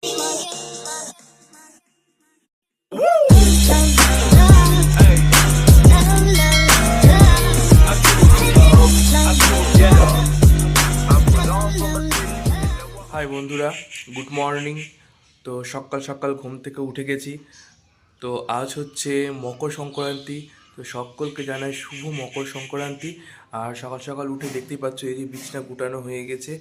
High বন্ধুরা, good morning. তো সকাল সকাল ঘুম থেকে উঠে গেছি। তো আজ হচ্ছে মকর সংক্রান্তি। তো সকলকে জানাই শুভ মকর সংক্রান্তি। আর সকাল সকাল উঠে দেখতেই পাচ্ছ এই যে বিছনা গুটানো হয়ে গেছে,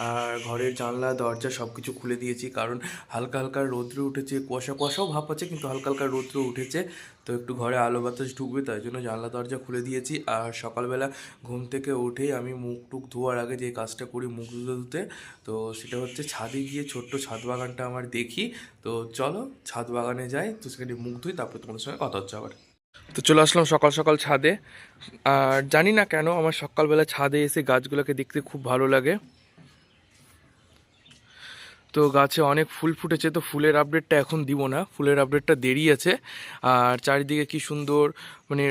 আর ঘরের জানলা দরজা সব কিছু খুলে দিয়েছি, কারণ হালকা হালকা রৌদ্র উঠেছে, কুয়াশা কুয়াশাও ভাব আছে, কিন্তু হালকা হালকা রৌদ্র উঠেছে। তো একটু ঘরে আলো বাতাস ঢুকবে, তাই জন্য জানলা দরজা খুলে দিয়েছি। আর সকালবেলা ঘুম থেকে উঠেই আমি মুখ টুক ধোয়ার আগে যে কাজটা করি মুখ ধুতে ধুতে, তো সেটা হচ্ছে ছাদে গিয়ে ছোট্ট ছাদ বাগানটা আমার দেখি। তো চলো ছাদ বাগানে যাই, তো সেখানে মুখ ধুই, তারপরে তোমাদের সঙ্গে কথা হচ্ছে আবার। তো চলে আসলাম সকাল সকাল ছাদে। আর জানি না কেন আমার সকালবেলা ছাদে এসে গাছগুলোকে দেখতে খুব ভালো লাগে। তো গাছে অনেক ফুল ফুটেছে, তো ফুলের আপডেটটা এখন দিব না, ফুলের আপডেটটা দেরি আছে। আর চারিদিকে কি সুন্দর, মানে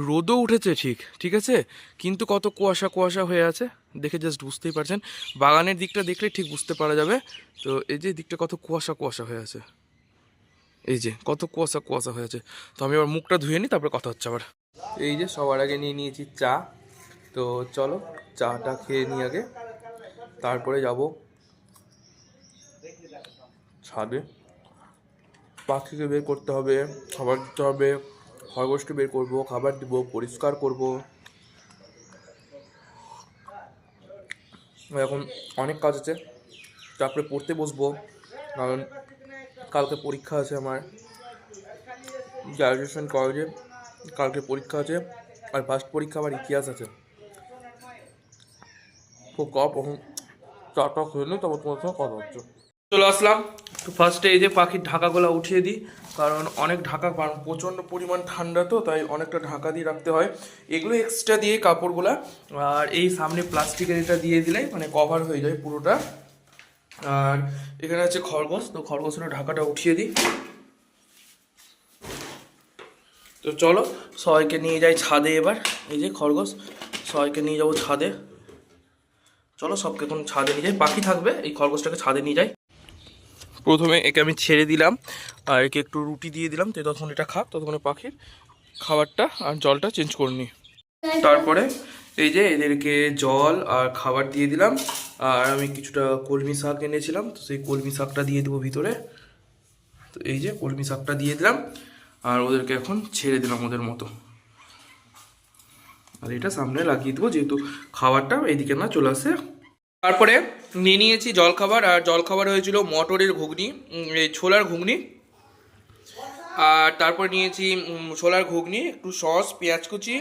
রোদও উঠেছে ঠিক ঠিক আছে, কিন্তু কত কুয়াশা কুয়াশা হয়ে আছে, দেখে জাস্ট বুঝতেই পারছেন। বাগানের দিকটা দেখলে ঠিক বুঝতে পারা যাবে। তো এই যে দিকটা কত কুয়াশা কুয়াশা হয়ে আছে, এই যে কত কুয়াশা কুয়াশা হয়ে আছে। তো আমি আবার মুখটা ধুয়ে নিই, তারপরে কথা হচ্ছে আবার। এই যে সবার আগে নিয়ে নিয়েছি চা। তো চলো চাটা খেয়ে নিই আগে, তারপরে যাব ছাদে। পাখিকে বের করতে হবে, খাবার দিতে হবে, খরগোশকে বের করব, খাবার দিব, পরিষ্কার করব। এখন অনেক কাজ আছে, তারপরে পড়তে বসবো, কারণ কালকে পরীক্ষা আছে আমার গ্র্যাজুয়েশন কলেজে, কালকে পরীক্ষা আছে। আর ফার্স্ট পরীক্ষা আমার ইতিহাস আছে। খুব কপ এখন চাটা খেয়ে নিই, তারপর তোমার সঙ্গে কথা হচ্ছে। চলে আসলাম। তো ফার্স্টে এই যে পাখির ঢাকাগুলো উঠিয়ে দিই, কারণ অনেক ঢাকা, কারণ প্রচণ্ড পরিমাণ ঠান্ডা, তো তাই অনেকটা ঢাকা দিয়ে রাখতে হয়। এগুলো এক্সট্রা দিয়ে কাপড়গুলা, আর এই সামনে প্লাস্টিকের এটা দিয়ে দিলে মানে কভার হয়ে যায় পুরোটা। আর এখানে আছে খরগোশ, তো খরগোশের ঢাকাটা উঠিয়ে দিই। তো চলো সবাইকে নিয়ে যাই ছাদে এবার। এই যে খরগোশ, সবাইকে নিয়ে যাবো ছাদে। চলো সবকে এখন ছাদে নিয়ে যাই, পাখি থাকবে, এই খরগোশটাকে ছাদে নিয়ে যাই। প্রথমে একে আমি ছেড়ে দিলাম, আর একে একটু রুটি দিয়ে দিলাম, তো ততক্ষণ এটা খাক, ততক্ষণে পাখির খাবারটা আর জলটা চেঞ্জ করে নিই। তারপরে এই যে এদেরকে জল আর খাবার দিয়ে দিলাম। আর আমি কিছুটা কলমি শাক এনেছিলাম, তো সেই কলমি শাকটা দিয়ে দেবো ভিতরে। তো এই যে কলমি শাকটা দিয়ে দিলাম, আর ওদেরকে এখন ছেড়ে দিলাম ওদের মতো। আর এটা সামনে লাগিয়ে দেবো, যেহেতু খাবারটা এইদিকে না চলে আসে। তারপরে নিয়ে নিয়েছি জলখাবার, আর জলখাবার হয়েছিল মটরের ঘুগনি, এই ছোলার ঘুগনি। আর তারপর নিয়েছি ছোলার ঘুগনি, একটু সস, পেঁয়াজ কুচি,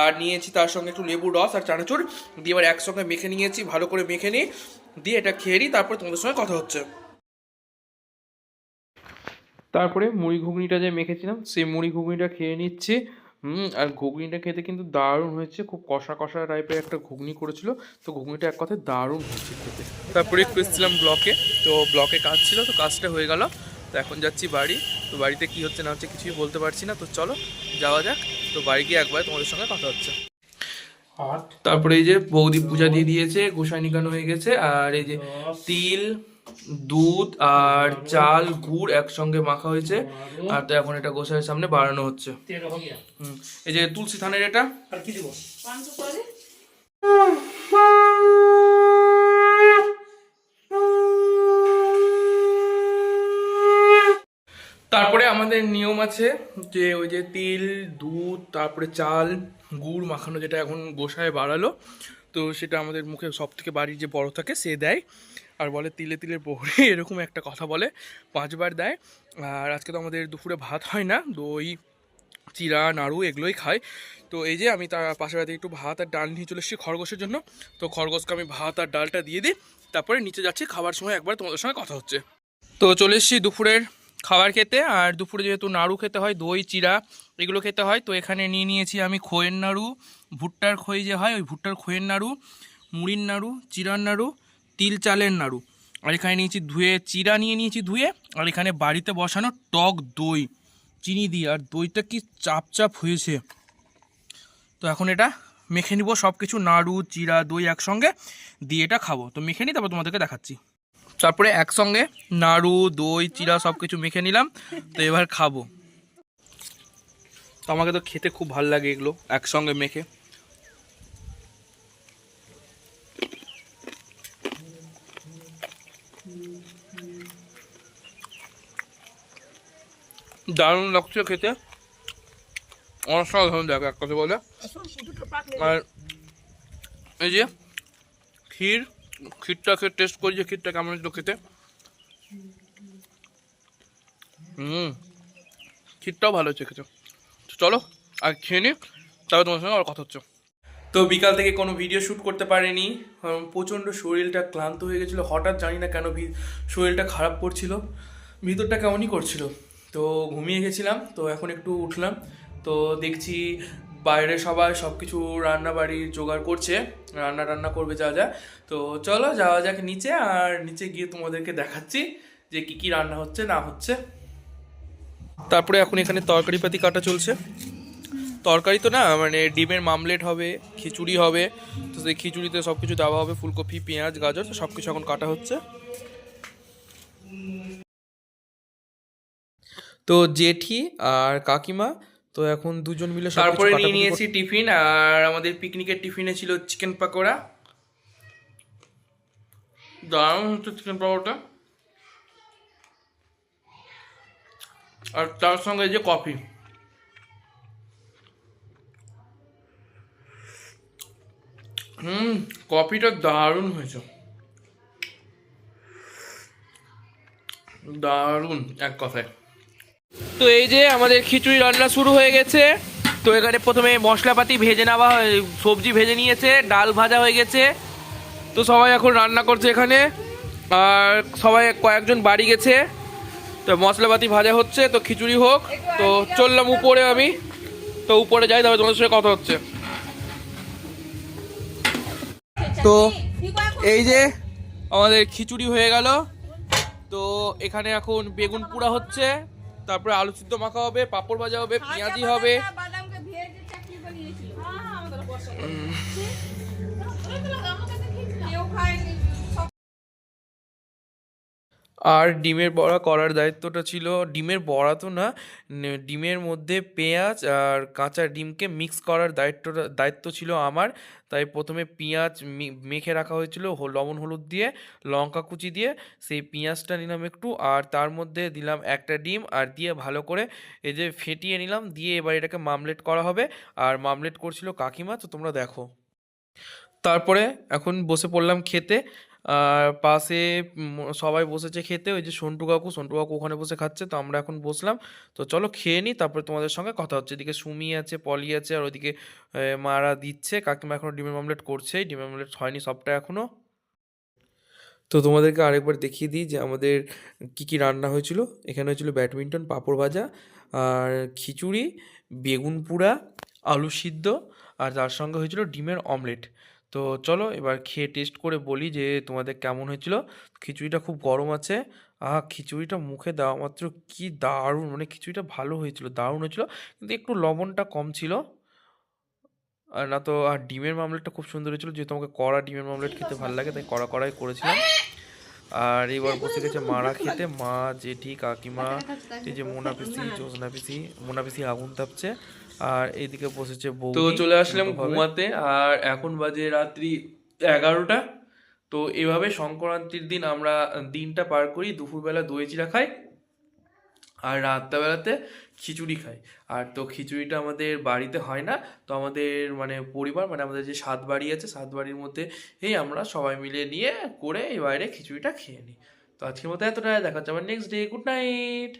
আর নিয়েছি তার সঙ্গে একটু লেবুর রস আর চানাচুর দিয়ে এবার একসঙ্গে মেখে নিয়েছি, ভালো করে মেখে নিই, দিয়ে এটা খেয়ে নিই, তারপর তোমাদের সঙ্গে কথা হচ্ছে। তারপরে মুড়ি ঘুগনিটা যে মেখেছিলাম সেই মুড়ি ঘুগনিটা খেয়ে নিচ্ছি। আর ঘুগনিটা খেতে কিন্তু দারুণ হয়েছে, খুব কষা কষা টাইপের একটা ঘুগনি করেছিল। তো ঘুগনিটা এক কথায় দারুণ হয়েছে খেতে। তারপরে একটু এসেছিলাম ব্লকে, তো ব্লকে কাজ ছিল, তো কাজটা হয়ে গেল। তো এখন যাচ্ছি বাড়ি। তো বাড়িতে কি হচ্ছে না হচ্ছে কিছুই বলতে পারছি না, তো চলো যাওয়া যাক। তো বাড়ি গিয়ে একবার তোমাদের সঙ্গে কথা হচ্ছে। তারপরে এই যে বৌদি পূজা দিয়ে দিয়েছে, গোসাই নিকানো হয়ে গেছে। আর এই যে তিল, দুধ আর চাল, গুড় একসঙ্গে মাখা হয়েছে। আর তো এখন এটা গোসাইয়ের সামনে বাড়ানো হচ্ছে। এই যে তুলসী থানের এটা আর কি দিব। তারপরে আমাদের নিয়ম আছে যে ওই যে তিল, দুধ, তারপরে চাল, গুড় মাখানো, যেটা এখন গোসায় বাড়ালো, তো সেটা আমাদের মুখে সব থেকে বাড়ির যে বড় থাকে সে দেয়। আর বলে তিলে তিলের প্রহরে, এরকম একটা কথা বলে, 5 বার দেয়। আর আজকে তো আমাদের দুপুরে ভাত হয় না, দই, চিরা, নাড়ু এগুলোই খায়। তো এই যে আমি তার পাশের বাড়িতে একটু ভাত আর ডাল নিয়ে চলে এসেছি খরগোশের জন্য। তো খরগোশকে আমি ভাত আর ডালটা দিয়ে দিই, তারপরে নিচে যাচ্ছি, খাবার সময় একবার তোমাদের সঙ্গে কথা হচ্ছে। তো চলে এসেছি দুপুরের খাবার খেতে। আর দুপুরে যেহেতু নাড়ু খেতে হয়, দই, চিরা এগুলো খেতে হয়, তো এখানে নিয়ে নিয়েছি আমি খইয়ের নাড়ু, ভুট্টার খই যে হয় ওই ভুট্টার খইয়ের নাড়ু, মুড়ির নাড়ু, চিরার নাড়ু, তিল চালের নাড়ু। আর এখানে নিয়েছি ধুয়ে চিরা, নিয়ে নিয়েছি ধুয়ে। আর এখানে বাড়িতে বসানো টক দই চিনি দিয়ে, আর দইটা কি চাপ চাপ হয়েছে। তো এখন এটা মেখে নিব, সব কিছু নাড়ু, চিরা, দই একসঙ্গে দিয়ে এটা খাবো। তো মেখে নিই, তারপর তোমাদেরকে দেখাচ্ছি। তারপরে একসঙ্গে নাড়ু দই চিড়া সব কিছু মেখে নিলাম। তো এবার খাবো। তো আমাকে তো খেতে খুব ভালো লাগে এগুলো একসঙ্গে মেখে। দারুণ লাগছে খেতে, অসাধারণ দেখো এক কথা বলে। আর এই যে ক্ষীরটাকে টেস্ট করি যে ক্ষীরটা কেমন হয়েছিল খেতে। ক্ষীরটাও ভালো হচ্ছে খেতে। চলো আর খেয়ে নিই, তারপরে তোমার সঙ্গে আবার কথা হচ্ছে। তো বিকাল থেকে কোনো ভিডিও শ্যুট করতে পারিনি, প্রচণ্ড শরীরটা ক্লান্ত হয়ে গেছিলো। হঠাৎ জানি না কেন শরীরটা খারাপ করছিল, ভিতরটা কেমনই করছিল। তো ঘুমিয়ে গেছিলাম। তো এখন একটু উঠলাম, তো দেখছি বাইরে সবাই সব কিছু রান্নাবাড়ির জোগাড় করছে, রান্না করবে যা যা। তো চলো যাওয়া যাক নিচে, আর নিচে গিয়ে তোমাদেরকে দেখাচ্ছি যে কি কি রান্না হচ্ছে না হচ্ছে। তারপরে এখন এখানে তরকারিপাতি কাটা চলছে। তরকারি তো না, মানে ডিমের মামলেট হবে, খিচুড়ি হবে। তো সেই খিচুড়িতে সব কিছু দেওয়া হবে, ফুলকপি পেঁয়াজ গাজর সব কিছু এখন কাটা হচ্ছে। তো জেঠি আর কাকিমা তো এখন দুজন মিলে তারপরে নিয়ে নিয়েছি টিফিন। আর আমাদের পিকনিকের টিফিনে ছিল চিকেন পাকোড়া, দারুণ হচ্ছে চিকেন পাকোড়াটা। আর তার সঙ্গে যে কফি, কফিটা দারুণ হয়েছে, দারুণ এক কথায়। তো এই যে আমাদের খিচুড়ি রান্না শুরু হয়ে গেছে। তো এখানে প্রথমে মশলাপাতি ভেজে নেওয়া, সবজি ভেজে নিয়েছে, ডাল ভাজা হয়ে গেছে। তো সবাই এখন রান্না করছে এখানে, আর সবাই কয়েকজন বাড়ি গেছে। তো মশলাপাতি ভাজা হচ্ছে, তো খিচুড়ি হোক। তো চললাম উপরে আমি, তো উপরে যাই, তারপরে তোমাদের সঙ্গে কথা হচ্ছে। তো এই যে আমাদের খিচুড়ি হয়ে গেল। তো এখানে এখন বেগুন পোড়া হচ্ছে, তারপরে আলু সিদ্ধ মাখা হবে, পাঁপড় ভাজা হবে, পেঁয়াজি হবে। আর ডিমের বড়া করার দায়িত্বটা ছিল, ডিমের বড়া তো না, ডিমের মধ্যে পেঁয়াজ আর কাঁচা ডিমকে মিক্স করার দায়িত্ব ছিল আমার। তাই প্রথমে পেঁয়াজ মেখে রাখা হয়েছিল লবণ হলুদ দিয়ে, লঙ্কা কুচি দিয়ে। সেই পেঁয়াজটা নিলাম একটু, আর তার মধ্যে দিলাম একটা ডিম, আর দিয়ে ভালো করে এই যে ফেটিয়ে নিলাম, দিয়ে এবার এটাকে মামলেট করা হবে। আর মামলেট করছিল কাকিমা, তো তোমরা দেখো। তারপরে এখন বসে পড়লাম খেতে। আর পাশে সবাই বসেছে খেতে, ওই যে সন্টু কাকু ওখানে বসে খাচ্ছে। তো আমরা এখন বসলাম। তো চলো খেয়ে নিই, তারপরে তোমাদের সঙ্গে কথা হচ্ছে। এদিকে সুমি আছে, পলি আছে, আর ওইদিকে মারা দিচ্ছে, কাকিমা এখনো ডিমের অমলেট করছে, ডিমের অমলেট হয়নি সবটা এখনো। তো তোমাদেরকে আরেকবার দেখিয়ে দিই যে আমাদের কি কি রান্না হয়েছিল। এখানে হয়েছিল ব্যাডমিন্টন, পাঁপড় ভাজা, আর খিচুড়ি, বেগুন পোড়া, আলু সিদ্ধ, আর তার সঙ্গে হয়েছিল ডিমের অমলেট। তো চলো এবার খেয়ে টেস্ট করে বলি যে তোমাদের কেমন হয়েছিল। খিচুড়িটা খুব গরম আছে, খিচুড়িটা মুখে দেওয়া মাত্র কি দারুণ, মানে খিচুড়িটা ভালো হয়েছিল, দারুণ হয়েছিল, কিন্তু একটু লবণটা কম ছিল। আর না তো, আর ডিমের মামলেটটা খুব সুন্দর হয়েছিল, যেহেতু আমাকে কড়া ডিমের মামলেট খেতে ভালো লাগে, তাই কড়াই করেছিলাম। আর এবার বসে গেছে মারা খেতে, মা জেঠি কাকিমা, এই যে মোনা পিসি আগুন তাপছে, আর এইদিকে বসেছে বউ। তো চলে আসলাম ঘুমাতে, আর এখন বাজে রাত্রি 11টা। তো এভাবে সংক্রান্তির দিন আমরা দিনটা পার করি। দুপুরবেলা দই চিড়া খাই, আর রাত্রেবেলাতে খিচুড়ি খাই। আর তো খিচুড়িটা আমাদের বাড়িতে হয় না, তো আমাদের মানে পরিবার, মানে আমাদের যে 7 বাড়ি আছে, 7 বাড়ির মধ্যে আমরা সবাই মিলে নিয়ে করে এই বাইরে খিচুড়িটা খেয়ে নিই। তো আজকের মতো এতটা, দেখা হচ্ছে আমার নেক্সট ডে। Good night.